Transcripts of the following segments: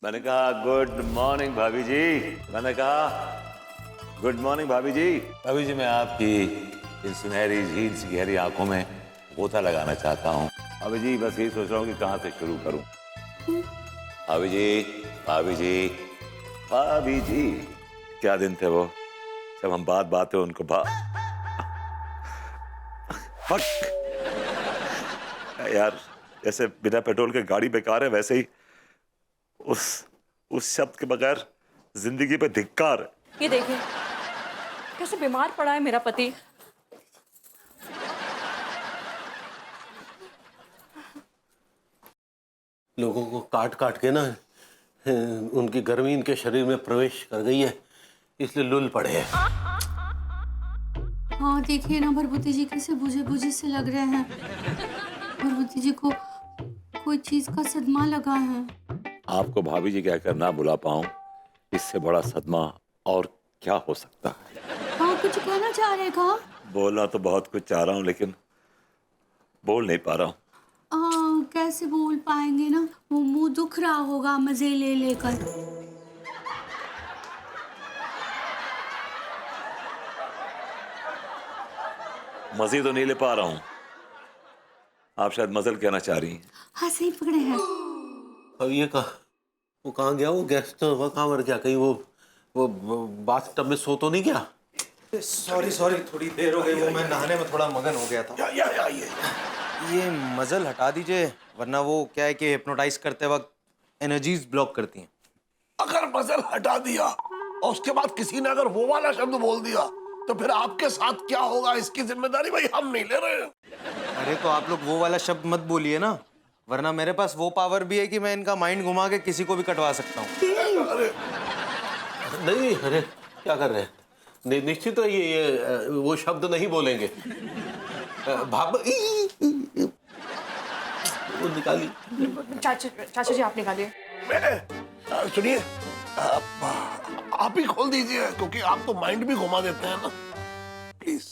मैंने कहा good morning भाभी जी। मैंने कहा गुड मॉर्निंग भाभी जी। भाभी जी मैं आपकी इन सुनहरी झील सी गहरी आंखों में गोता लगाना चाहता हूँ। भाभी जी बस यही सोच रहा हूँ कि कहाँ से शुरू करूँ। भाभी जी, भाभी जी, भाभी जी, क्या दिन थे वो जब हम बात बात पे उनको यार जैसे बिना पेट्रोल के गाड़ी बेकार है वैसे ही उस शब्द के बगैर जिंदगी पे धिक्कार है। ये देखिए कैसे बीमार पड़ा है मेरा पति। लोगों को काट काट के ना उनकी गर्मी इनके शरीर में प्रवेश कर गई है, इसलिए लुल पड़े हैं। हाँ देखिए ना भरभूति जी कैसे बुझे बुझे से लग रहे हैं। भरभूति जी को कोई चीज का सदमा लगा है। आपको भाभी जी कहकर ना बुला पाऊं इससे बड़ा सदमा और क्या हो सकता है। हाँ कुछ कहना चाह रहे का? बोलना तो बहुत कुछ चाह रहा हूं लेकिन बोल नहीं पा रहा हूं। कैसे बोल पाएंगे ना, वो मुंह दुख रहा होगा मजे ले लेकर। मजे तो नहीं ले पा रहा हूं। आप शायद मजल कहना चाह रही हैं। हाँ सही पकड़े हैं। अब ये वो कहाँ गया, वो गेस्ट वो कहाँ मर गया, कहीं वो बाथ टब में सो तो नहीं गया? सॉरी थोड़ी देर हो गई, वो मैं नहाने में थोड़ा मगन हो गया था। ये मजल हटा दीजिए वरना वो क्या है कि हिप्नोटाइज करते वक्त एनर्जीज ब्लॉक करती हैं। अगर मजल हटा दिया और उसके बाद किसी ने अगर वो वाला शब्द बोल दिया तो फिर आपके साथ क्या होगा इसकी जिम्मेदारी भाई हम नहीं ले रहे हैं। अरे तो आप लोग वो वाला शब्द मत बोलिए ना, वरना मेरे पास वो पावर भी है कि मैं इनका माइंड घुमा के किसी को भी कटवा सकता हूँ। नहीं, अरे क्या कर रहे हैं? निश्चित है ये वो शब्द नहीं बोलेंगे। वो निकाली। चाचा जी आप निकालिए। मैं सुनिए आप ही खोल दीजिए क्योंकि आप तो माइंड भी घुमा देते हैं ना, प्लीज।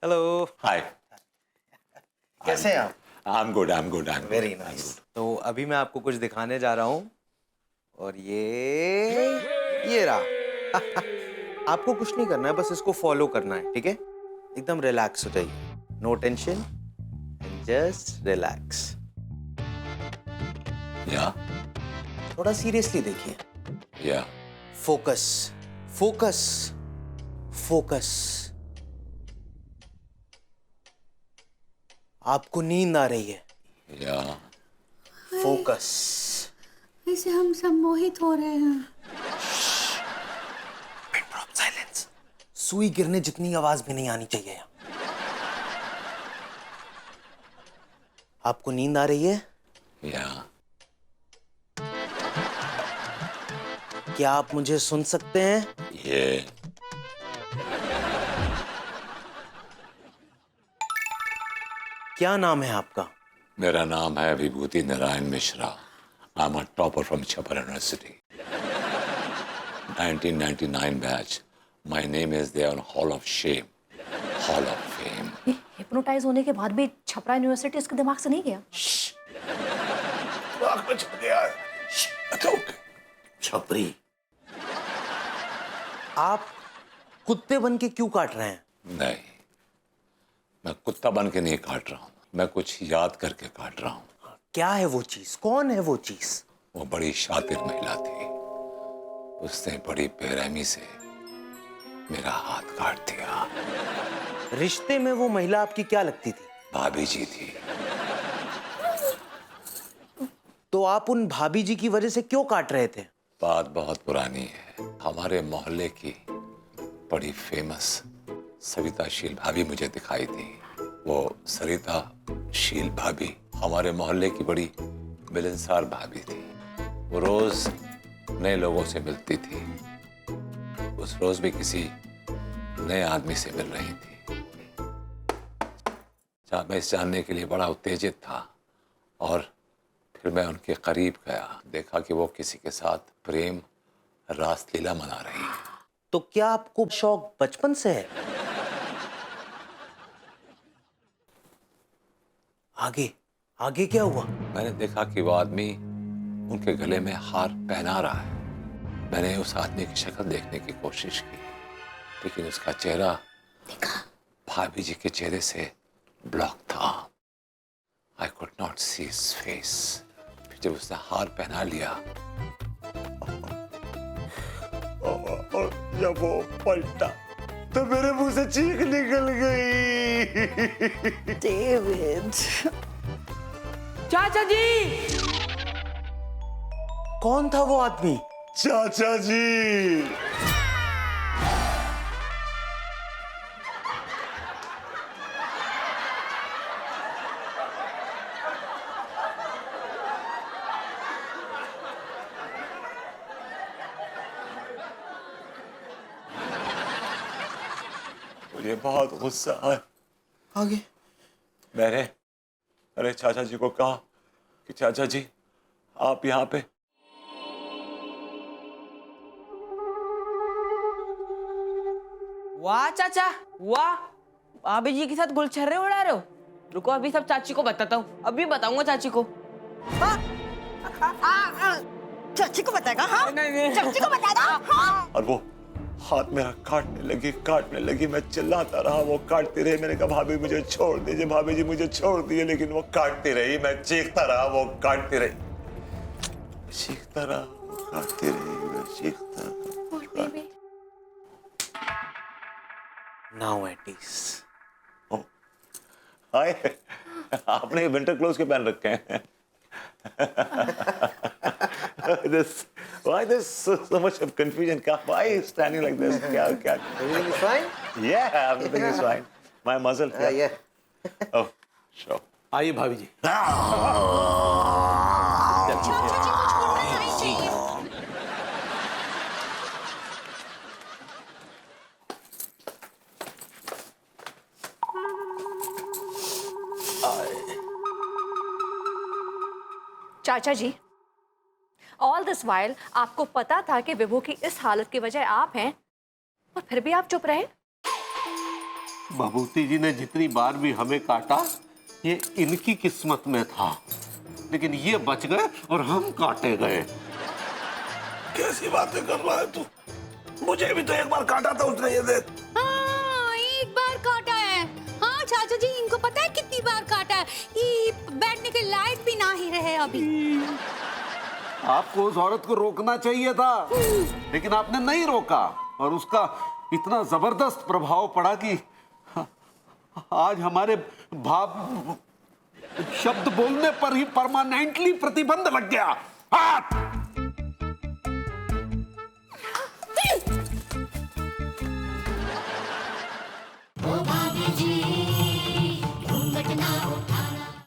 हेलो, हाय। कैसे हैं आप? I am good, I am good, I am very nice. तो अभी मैं आपको कुछ दिखाने जा रहा हूँ और ये रहा। आपको कुछ नहीं करना है, बस इसको फॉलो करना है, ठीक है? एकदम रिलैक्स हो जाइए, no tension and just relax. या थोड़ा सीरियसली देखिए। या फोकस फोकस फोकस। आपको नींद आ रही है, या फोकस। ऐसे हम सब मोहित हो रहे हैं। साइलेंस। सुई गिरने जितनी आवाज भी नहीं आनी चाहिए यहाँ। आपको नींद आ रही है? या क्या आप मुझे सुन सकते हैं? ये क्या नाम है आपका? मेरा नाम है Vibhuti Narayan Mishra. I am a topper from Chhapra university 1999 batch. My name is there on hall of shame, hall of fame. Hypnotise होने के बाद भी छपरा यूनिवर्सिटी इसके दिमाग से नहीं गया। दिमाग में छप गया है। अच्छा ओके। छपरी। आप कुत्ते बन के क्यों काट रहे हैं? नहीं, मैं कुत्ता बन के नहीं काट रहा हूँ, मैं कुछ याद करके काट रहा हूँ। क्या है वो चीज? कौन है वो चीज? वो बड़ी शातिर महिला थी, उसने बड़ी बेरहमी से मेरा हाथ काट दिया। रिश्ते में वो महिला आपकी क्या लगती थी? भाभी जी थी। तो आप उन भाभी जी की वजह से क्यों काट रहे थे? बात बहुत पुरानी है। हमारे मोहल्ले की बड़ी फेमस सविताशील भाभी मुझे दिखाई थी। वो सरिता शील भाभी हमारे मोहल्ले की बड़ी मिलनसार भाभी थी। वो रोज नए लोगों से मिलती थी। उस रोज भी किसी नए आदमी से मिल रही थी। मैं इस जानने के लिए बड़ा उत्तेजित था और फिर मैं उनके करीब गया, देखा कि वो किसी के साथ प्रेम रासलीला मना रही है। तो क्या आपको शौक बचपन से है? आगे आगे क्या हुआ? मैंने देखा कि वो आदमी उनके गले में हार पहना रहा है। मैंने उस आदमी की शक्ल देखने की कोशिश की, लेकिन उसका चेहरा भाभी जी के चेहरे से ब्लॉक था। I could not see his face. फिर जब उसने हार पहना लिया और जब वो पलटा तो मेरे मुंह से चीख निकल गई। डेविड। चाचा जी! कौन था वो आदमी? चाचा जी। मुझे बहुत गुस्सा आया। आगे मैंने अरे चाचा जी को कहा कि चाचा जी आप यहाँ पे। वाह चाचा वाह, भाभी जी के साथ गुलछर्रे उड़ा रहे हो। रुको अभी सब चाची को बताता हूँ, अभी बताऊंगा चाची को। चाची को बताएगा? हाँ, नहीं। चाची को बताएगा? हाँ। और वो हाथ मेरा काटने लगी। मैं चिल्लाता रहा, वो काटती रही। मैंने कहा भाभी मुझे छोड़ दीजिए, भाभी जी मुझे छोड़ दीजिए, लेकिन वो काटती रही। मैं चीखता रहा, वो काटती रही। चीखता रहा, वो काटती रही। मैं चीखता रहा। Now at ease. हाय, आपने विंटर क्लोथ के पहन रखे हैं। Why this so much of confusion? Why is standing like this? क्या? Everything is fine? Yeah, everything is fine. My muscle. Yeah. Oh, sure. आइए भाभी जी। चाचा जी, ऑल दिस वाइल आपको पता था कि विभू की इस हालत की वजह आप हैं, और फिर भी आप चुप रहे। भभूति जी ने जितनी बार भी हमें काटा, ये इनकी किस्मत में था, लेकिन ये बच गए और हम काटे गए। कैसी बातें कर रहा है तू? मुझे भी तो एक बार काटा था उसने, ये देख। हाँ, एक बार काटा है। हाँ चाचा जी, इनको पता है कितनी बार काटा है? ये बैठने के लायक भी ना ही रहे अभी। आपको उस औरत को रोकना चाहिए था, लेकिन आपने नहीं रोका, और उसका इतना जबरदस्त प्रभाव पड़ा कि आज हमारे भाव शब्द बोलने पर ही परमानेंटली प्रतिबंध लग गया। हाथ